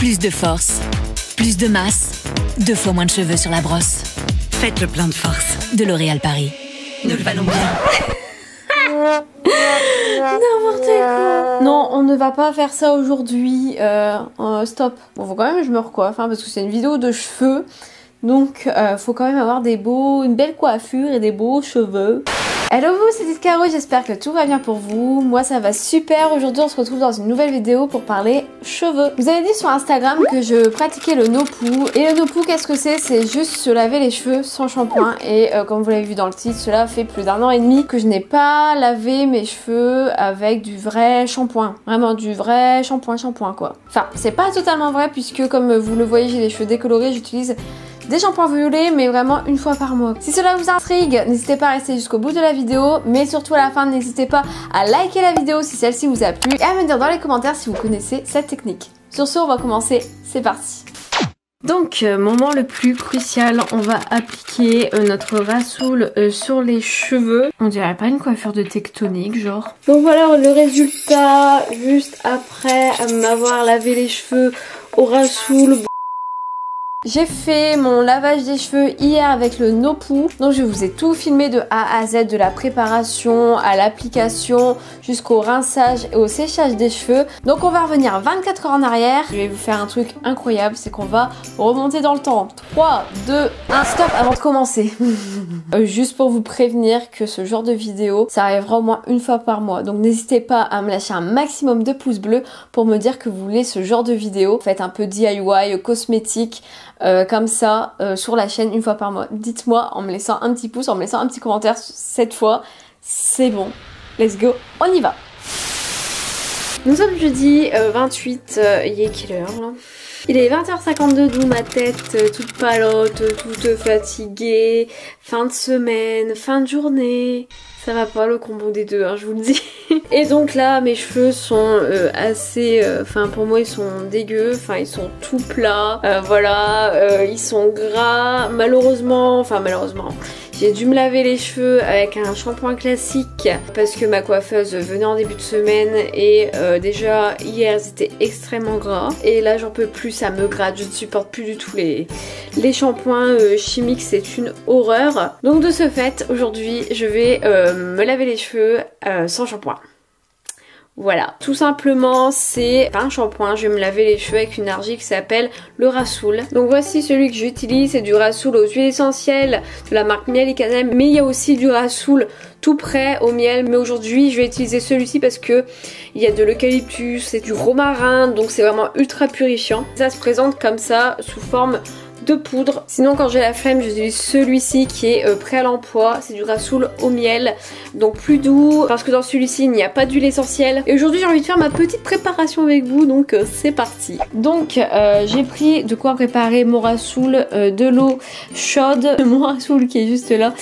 Plus de force, plus de masse, 2 fois moins de cheveux sur la brosse. Faites le plein de force de L'Oréal Paris. Nous le valons bien. N'importe quoi. Non, on ne va pas faire ça aujourd'hui. Stop. Bon, faut quand même que je me recoiffe, hein, parce que c'est une vidéo de cheveux. Donc, faut quand même avoir une belle coiffure et des beaux cheveux. Hello vous, c'est Tite Caro, j'espère que tout va bien pour vous. Moi ça va super, aujourd'hui on se retrouve dans une nouvelle vidéo pour parler cheveux. Vous avez dit sur Instagram que je pratiquais le no-poo. Et le no-poo, qu'est-ce que c'est? C'est juste se laver les cheveux sans shampoing. Et comme vous l'avez vu dans le titre, cela fait plus d'1 an et demi que je n'ai pas lavé mes cheveux avec du vrai shampoing. Vraiment du vrai shampoing quoi. Enfin, c'est pas totalement vrai puisque comme vous le voyez, j'ai les cheveux décolorés, j'utilise des shampoings violets, mais vraiment 1 fois par mois. Si cela vous intrigue, n'hésitez pas à rester jusqu'au bout de la vidéo, mais surtout à la fin, n'hésitez pas à liker la vidéo si celle-ci vous a plu et à me dire dans les commentaires si vous connaissez cette technique. Sur ce, on va commencer, c'est parti. Donc, moment le plus crucial, on va appliquer notre rassoul sur les cheveux. On dirait pas une coiffure de tectonique, genre. Donc voilà le résultat, juste après m'avoir lavé les cheveux au rassoul. J'ai fait mon lavage des cheveux hier avec le no-poo, donc je vous ai tout filmé de A à Z, de la préparation à l'application jusqu'au rinçage et au séchage des cheveux. Donc on va revenir 24 heures en arrière. Je vais vous faire un truc incroyable, c'est qu'on va remonter dans le temps. 3, 2, 1, stop avant de commencer. Juste pour vous prévenir que ce genre de vidéo, ça arrivera au moins 1 fois par mois. Donc n'hésitez pas à me lâcher un maximum de pouces bleus pour me dire que vous voulez ce genre de vidéo. Faites un peu DIY, cosmétique. Comme ça sur la chaîne 1 fois par mois. Dites-moi en me laissant un petit pouce, en me laissant un petit commentaire cette fois. C'est bon. Let's go, on y va. Nous sommes jeudi 28, il est quelle heure là? Il est 20h52, d'où ma tête toute palote, toute fatiguée. Fin de semaine, fin de journée. Ça va pas le combo des deux, hein, je vous le dis. Et donc là, mes cheveux sont assez... Enfin, pour moi, ils sont dégueux. Enfin, ils sont tout plats. Voilà, ils sont gras. Malheureusement... J'ai dû me laver les cheveux avec un shampoing classique parce que ma coiffeuse venait en début de semaine et déjà hier c'était extrêmement gras et là j'en peux plus, ça me gratte, je ne supporte plus du tout les shampoings chimiques, c'est une horreur. Donc de ce fait aujourd'hui je vais me laver les cheveux sans shampoing. Voilà, tout simplement c'est pas un shampoing, je vais me laver les cheveux avec une argile qui s'appelle le Rassoul. Donc voici celui que j'utilise, c'est du Rassoul aux huiles essentielles de la marque Miel et Cannelle, mais il y a aussi du Rassoul tout prêt au miel, mais aujourd'hui je vais utiliser celui-ci parce que il y a de l'eucalyptus, c'est du romarin, donc c'est vraiment ultra purifiant. Ça se présente comme ça sous forme de poudre. Sinon quand j'ai la flemme j'utilise celui-ci qui est prêt à l'emploi, c'est du Rassoul au miel, donc plus doux parce que dans celui-ci il n'y a pas d'huile essentielle. Et aujourd'hui j'ai envie de faire ma petite préparation avec vous, donc c'est parti. Donc j'ai pris de quoi préparer mon Rassoul, de l'eau chaude, mon Rassoul qui est juste là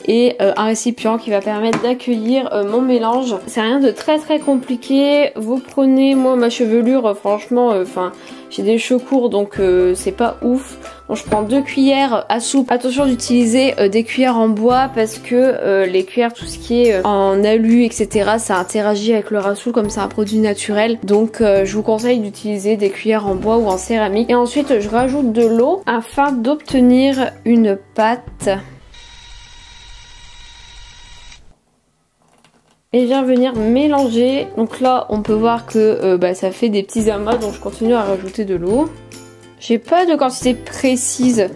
et un récipient qui va permettre d'accueillir mon mélange. C'est rien de très compliqué, vous prenez, moi ma chevelure franchement, j'ai des cheveux courts donc c'est pas ouf. Donc je prends 2 cuillères à soupe. Attention d'utiliser des cuillères en bois parce que les cuillères, tout ce qui est en alu, etc. ça interagit avec le Rassoul comme c'est un produit naturel. Donc je vous conseille d'utiliser des cuillères en bois ou en céramique. Et ensuite je rajoute de l'eau afin d'obtenir une pâte. Et je viens venir mélanger. Donc là on peut voir que ça fait des petits amas, donc je continue à rajouter de l'eau. J'ai pas de quantité précise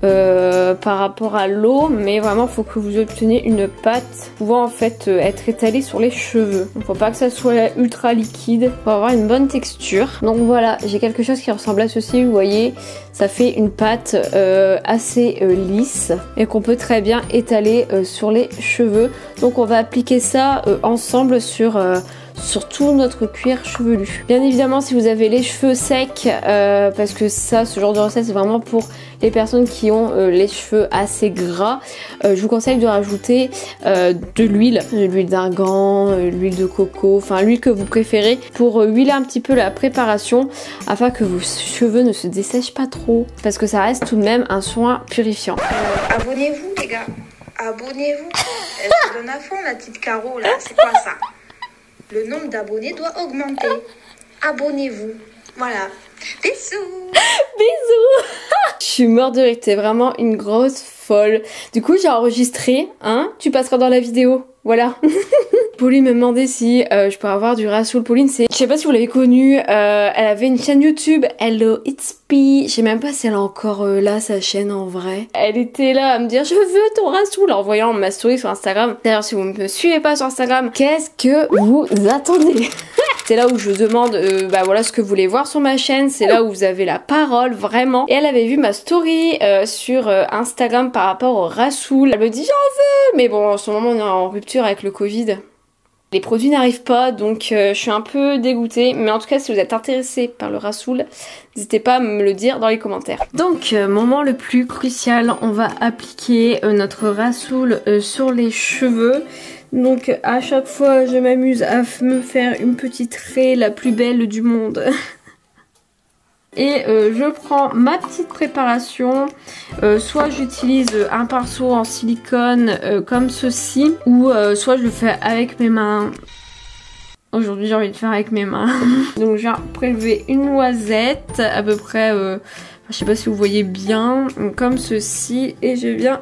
par rapport à l'eau, mais vraiment faut que vous obteniez une pâte pouvant en fait être étalée sur les cheveux. Donc faut pas que ça soit ultra liquide, faut avoir une bonne texture. Donc voilà, j'ai quelque chose qui ressemble à ceci, vous voyez, ça fait une pâte assez lisse et qu'on peut très bien étaler sur les cheveux. Donc on va appliquer ça ensemble sur tout notre cuir chevelu. Bien évidemment si vous avez les cheveux secs, parce que ça, ce genre de recette c'est vraiment pour les personnes qui ont les cheveux assez gras, je vous conseille de rajouter de l'huile d'argan, l'huile de coco, enfin l'huile que vous préférez pour huiler un petit peu la préparation afin que vos cheveux ne se dessèchent pas trop parce que ça reste tout de même un soin purifiant. Abonnez-vous les gars, abonnez-vous. Elle se donne à fond la petite Caro là, c'est quoi ça? Le nombre d'abonnés doit augmenter. Abonnez-vous. Voilà. Bisous. Bisous. Je suis morte de rire, t'es vraiment une grosse folle. Du coup j'ai enregistré, hein, tu passeras dans la vidéo, voilà. Pauline me demandait si je pourrais avoir du Rasoul. Pauline, c'est, je sais pas si vous l'avez connue, elle avait une chaîne YouTube, Hello It's P. Je sais même pas si elle a encore là sa chaîne en vrai. Elle était là à me dire je veux ton Rasoul en voyant ma story sur Instagram. D'ailleurs si vous ne me suivez pas sur Instagram, qu'est-ce que vous attendez? C'est là où je demande bah voilà ce que vous voulez voir sur ma chaîne, c'est là où vous avez la parole vraiment. Et elle avait vu ma story sur Instagram par rapport au Rasoul. Elle me dit j'en veux, mais bon en ce moment on est en rupture avec le Covid. Les produits n'arrivent pas donc je suis un peu dégoûtée, mais en tout cas si vous êtes intéressé par le Rasoul, n'hésitez pas à me le dire dans les commentaires. Donc moment le plus crucial, on va appliquer notre Rasoul sur les cheveux. Donc à chaque fois je m'amuse à me faire une petite raie la plus belle du monde. Et je prends ma petite préparation, soit j'utilise un pinceau en silicone comme ceci, ou soit je le fais avec mes mains. Aujourd'hui j'ai envie de faire avec mes mains. Donc je viens prélever une noisette à peu près, je sais pas si vous voyez bien, comme ceci, et je viens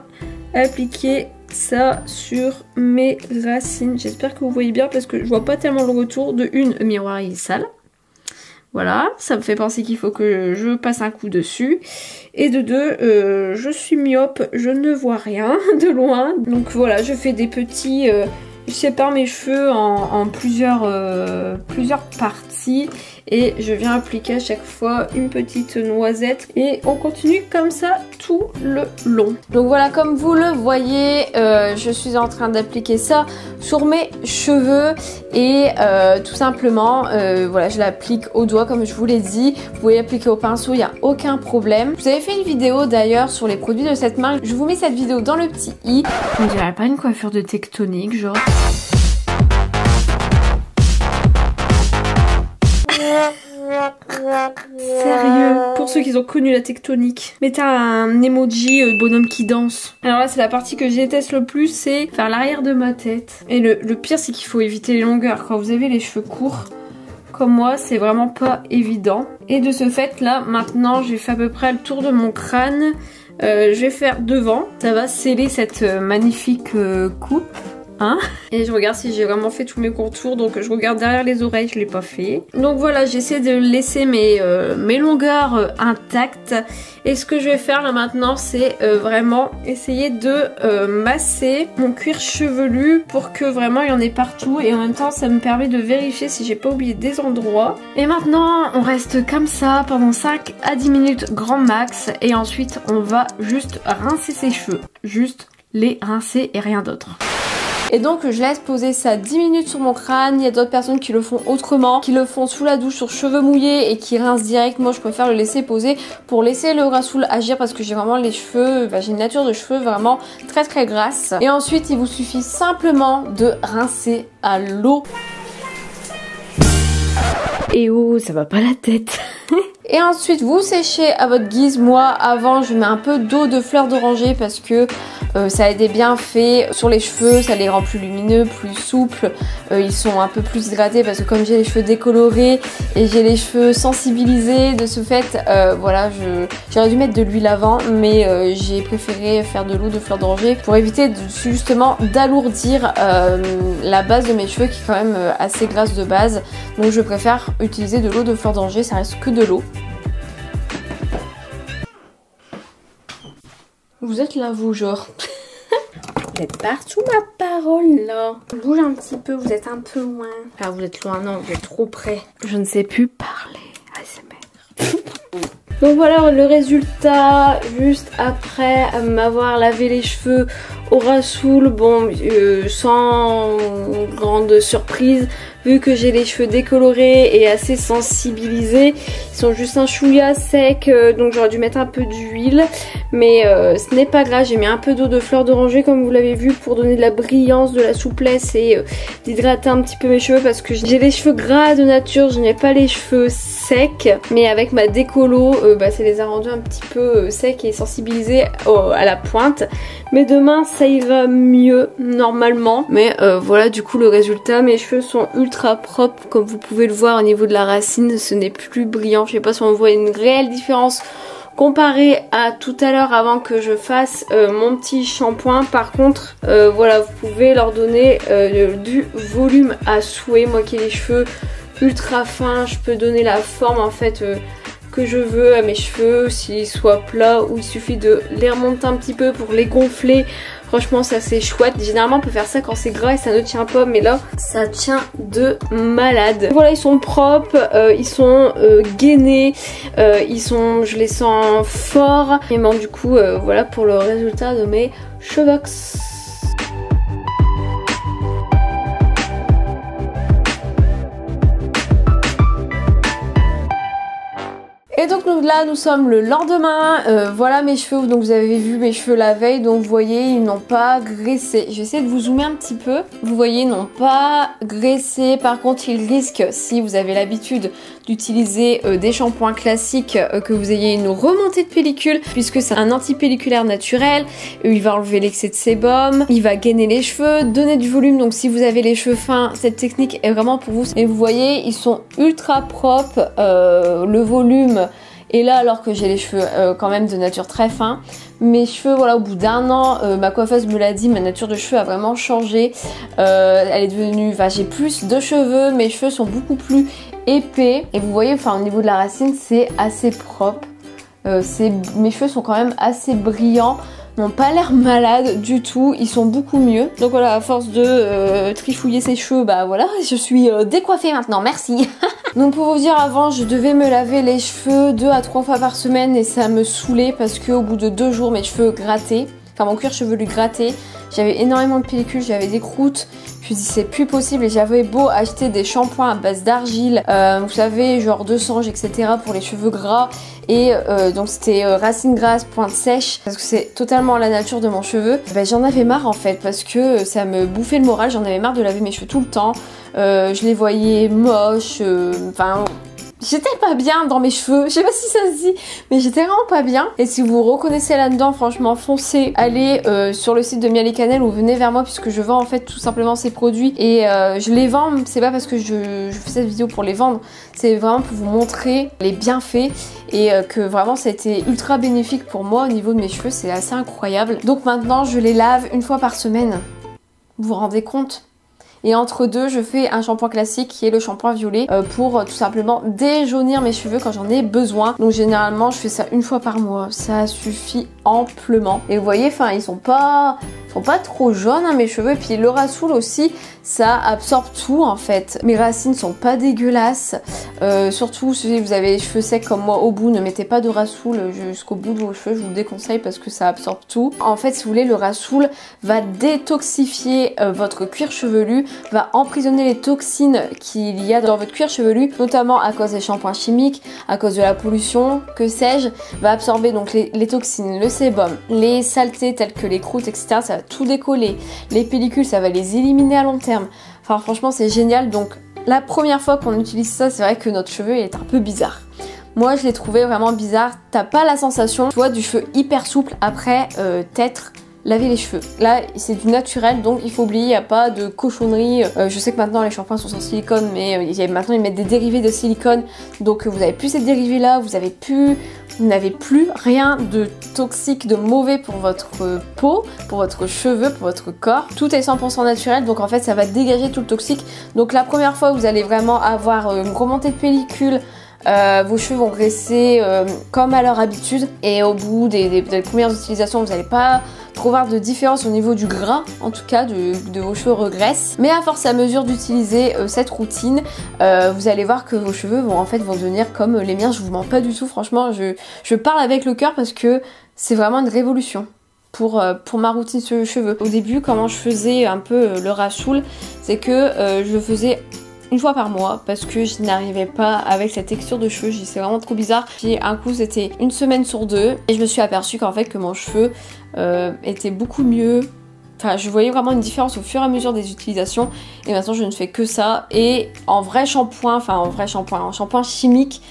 appliquer ça sur mes racines. J'espère que vous voyez bien parce que je vois pas tellement le retour. De une, le miroir il est sale. Voilà, ça me fait penser qu'il faut que je passe un coup dessus. Et de deux, je suis myope, je ne vois rien de loin. Donc voilà, je fais des petits... je sépare mes cheveux en plusieurs parties. Et je viens appliquer à chaque fois une petite noisette. Et on continue comme ça tout le long. Donc voilà, comme vous le voyez, je suis en train d'appliquer ça sur mes cheveux. Et tout simplement, voilà, je l'applique au doigt comme je vous l'ai dit. Vous pouvez l'appliquer au pinceau, il n'y a aucun problème. Je vous avais fait une vidéo d'ailleurs sur les produits de cette marque. Je vous mets cette vidéo dans le petit i. On dirait pas une coiffure de tectonique, genre... Sérieux, pour ceux qui ont connu la tectonique, mettez un emoji bonhomme qui danse. Alors là c'est la partie que je déteste le plus, c'est faire l'arrière de ma tête. Et le pire c'est qu'il faut éviter les longueurs. Quand vous avez les cheveux courts comme moi, c'est vraiment pas évident. Et de ce fait là, maintenant j'ai fait à peu près le tour de mon crâne. Je vais faire devant, ça va sceller cette magnifique coupe. Hein, et je regarde si j'ai vraiment fait tous mes contours. Donc je regarde derrière les oreilles, je l'ai pas fait. Donc voilà, j'essaie de laisser mes longueurs intactes. Et ce que je vais faire là maintenant, c'est vraiment essayer de masser mon cuir chevelu pour que vraiment il y en ait partout. Et en même temps ça me permet de vérifier si j'ai pas oublié des endroits. Et maintenant on reste comme ça pendant 5 à 10 minutes grand max. Et ensuite on va juste rincer ses cheveux. Juste les rincer et rien d'autre. Et donc je laisse poser ça 10 minutes sur mon crâne. Il y a d'autres personnes qui le font autrement, qui le font sous la douche sur cheveux mouillés et qui rincent direct. Moi je préfère le laisser poser pour laisser le Rasoul agir parce que j'ai vraiment les cheveux, j'ai une nature de cheveux vraiment très grasse. Et ensuite il vous suffit simplement de rincer à l'eau. Et oh, ça va pas la tête. Et ensuite vous séchez à votre guise. Moi avant je mets un peu d'eau de fleur d'oranger parce que ça a des bienfaits sur les cheveux, ça les rend plus lumineux, plus souples, ils sont un peu plus hydratés parce que comme j'ai les cheveux décolorés et j'ai les cheveux sensibilisés, de ce fait voilà, j'aurais dû mettre de l'huile avant mais j'ai préféré faire de l'eau de fleur d'oranger pour éviter justement d'alourdir la base de mes cheveux qui est quand même assez grasse de base. Donc je préfère utiliser de l'eau de fleur d'oranger, ça reste que de l'eau. Vous êtes là vous genre. Vous êtes partout ma parole là. Bouge un petit peu, vous êtes un peu loin. Enfin vous êtes loin, non vous êtes trop près. Je ne sais plus parler ASMR. Donc voilà le résultat juste après m'avoir lavé les cheveux au Rasoul. Bon sans grande surprise vu que j'ai les cheveux décolorés et assez sensibilisés. Ils sont juste un chouïa sec donc j'aurais dû mettre un peu d'huile. Mais ce n'est pas grave, j'ai mis un peu d'eau de fleur d'oranger comme vous l'avez vu pour donner de la brillance, de la souplesse et d'hydrater un petit peu mes cheveux parce que j'ai les cheveux gras de nature, je n'ai pas les cheveux secs. Mais avec ma décolo, ça les a rendus un petit peu secs et sensibilisés à la pointe. Mais demain ça ira mieux normalement. Mais voilà du coup le résultat, mes cheveux sont ultra ultra propre comme vous pouvez le voir au niveau de la racine, ce n'est plus brillant. Je sais pas si on voit une réelle différence comparé à tout à l'heure avant que je fasse mon petit shampoing. Par contre voilà, vous pouvez leur donner du volume à souhait. Moi qui ai les cheveux ultra fins, je peux donner la forme en fait que je veux à mes cheveux, s'ils soient plats ou il suffit de les remonter un petit peu pour les gonfler. Franchement ça c'est chouette. Généralement on peut faire ça quand c'est gras et ça ne tient pas, mais là ça tient de malade. Voilà, ils sont propres, ils sont gainés, je les sens forts. Et bon, du coup voilà pour le résultat de mes cheveux. Et donc là nous sommes le lendemain, voilà mes cheveux, donc vous avez vu mes cheveux la veille, donc vous voyez ils n'ont pas graissé. J'essaie de vous zoomer un petit peu, vous voyez ils n'ont pas graissé. Par contre ils risquent, si vous avez l'habitude d'utiliser des shampoings classiques, que vous ayez une remontée de pellicule, puisque c'est un anti-pelliculaire naturel. Il va enlever l'excès de sébum, il va gainer les cheveux, donner du volume. Donc si vous avez les cheveux fins, cette technique est vraiment pour vous. Et vous voyez ils sont ultra propres, le volume et là alors que j'ai les cheveux quand même de nature très fin. Mes cheveux, voilà, au bout d'un an, ma coiffeuse me l'a dit, ma nature de cheveux a vraiment changé. Elle est devenue, enfin j'ai plus de cheveux, mes cheveux sont beaucoup plus épais. Et vous voyez, enfin au niveau de la racine c'est assez propre. Mes cheveux sont quand même assez brillants, n'ont pas l'air malades du tout, ils sont beaucoup mieux. Donc voilà, à force de trifouiller ses cheveux, bah voilà, je suis décoiffée maintenant, merci. Donc pour vous dire, avant je devais me laver les cheveux 2 à 3 fois par semaine et ça me saoulait parce qu'au bout de 2 jours mes cheveux grattaient, enfin mon cuir chevelu grattait, j'avais énormément de pellicules, j'avais des croûtes. Je me dis c'est plus possible et j'avais beau acheter des shampoings à base d'argile, vous savez genre de sange etc pour les cheveux gras. Et donc c'était racine grasse, pointe sèche, parce que c'est totalement la nature de mon cheveu. Ben, j'en avais marre en fait parce que ça me bouffait le moral, j'en avais marre de laver mes cheveux tout le temps. Je les voyais moches, enfin... J'étais pas bien dans mes cheveux, je sais pas si ça se dit, mais j'étais vraiment pas bien. Et si vous vous reconnaissez là-dedans, franchement foncez, allez sur le site de Miel et Cannelle ou venez vers moi puisque je vends en fait tout simplement ces produits. Et je les vends, c'est pas parce que je fais cette vidéo pour les vendre, c'est vraiment pour vous montrer les bienfaits. Et que vraiment ça a été ultra bénéfique pour moi au niveau de mes cheveux, c'est assez incroyable. Donc maintenant je les lave 1 fois par semaine, vous vous rendez compte ? Et entre deux, je fais un shampoing classique qui est le shampoing violet pour tout simplement déjaunir mes cheveux quand j'en ai besoin. Donc généralement, je fais ça 1 fois par mois. Ça suffit amplement. Et vous voyez, enfin, ils sont pas trop jaunes hein, mes cheveux. Et puis le Rasoul aussi, ça absorbe tout en fait. Mes racines sont pas dégueulasses. Surtout si vous avez les cheveux secs comme moi au bout, ne mettez pas de Rasoul jusqu'au bout de vos cheveux. Je vous le déconseille parce que ça absorbe tout. En fait, si vous voulez, le Rasoul va détoxifier votre cuir chevelu, va emprisonner les toxines qu'il y a dans votre cuir chevelu, notamment à cause des shampoings chimiques, à cause de la pollution, que sais-je, va absorber donc les toxines, le sébum, les saletés telles que les croûtes, etc. Ça va tout décoller. Les pellicules, ça va les éliminer à long terme. Enfin, franchement, c'est génial. Donc, la première fois qu'on utilise ça, c'est vrai que notre cheveu est un peu bizarre. Moi, je l'ai trouvé vraiment bizarre. T'as pas la sensation, tu vois, du cheveu hyper souple après t'être laver les cheveux. Là, c'est du naturel, donc il faut oublier, il n'y a pas de cochonnerie. Je sais que maintenant les shampoings sont sans silicone, mais maintenant ils mettent des dérivés de silicone, donc vous n'avez plus ces dérivés là, vous n'avez plus rien de toxique, de mauvais pour votre peau, pour votre cheveu, pour votre corps. Tout est 100% naturel, donc en fait ça va dégager tout le toxique. Donc la première fois vous allez vraiment avoir une remontée de pellicule, vos cheveux vont graisser comme à leur habitude, et au bout des premières utilisations vous n'allez pas trop voir de différence au niveau du gras, en tout cas de vos cheveux regraissent. Mais à force à mesure d'utiliser cette routine, vous allez voir que vos cheveux vont devenir comme les miens. Je vous mens pas du tout, franchement je parle avec le cœur parce que c'est vraiment une révolution pour ma routine cheveux. Au début, comment je faisais un peu le Rasoul, c'est que je le faisais 1 fois par mois parce que je n'arrivais pas avec cette texture de cheveux, j'ai dit c'est vraiment trop bizarre. Puis un coup c'était 1 semaine sur 2 et je me suis aperçue qu'en fait que mon cheveu était beaucoup mieux. Enfin, je voyais vraiment une différence au fur et à mesure des utilisations et maintenant je ne fais que ça. Et en vrai shampoing, en shampoing chimique,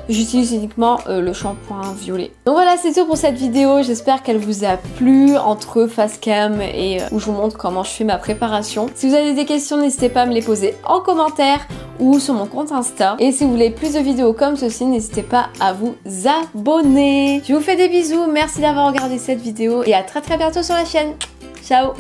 J'utilise uniquement le shampoing violet. Donc voilà, c'est tout pour cette vidéo. J'espère qu'elle vous a plu entre face cam et où je vous montre comment je fais ma préparation. Si vous avez des questions, n'hésitez pas à me les poser en commentaire ou sur mon compte Insta. Et si vous voulez plus de vidéos comme ceci, n'hésitez pas à vous abonner. Je vous fais des bisous, merci d'avoir regardé cette vidéo et à très bientôt sur la chaîne. Ciao!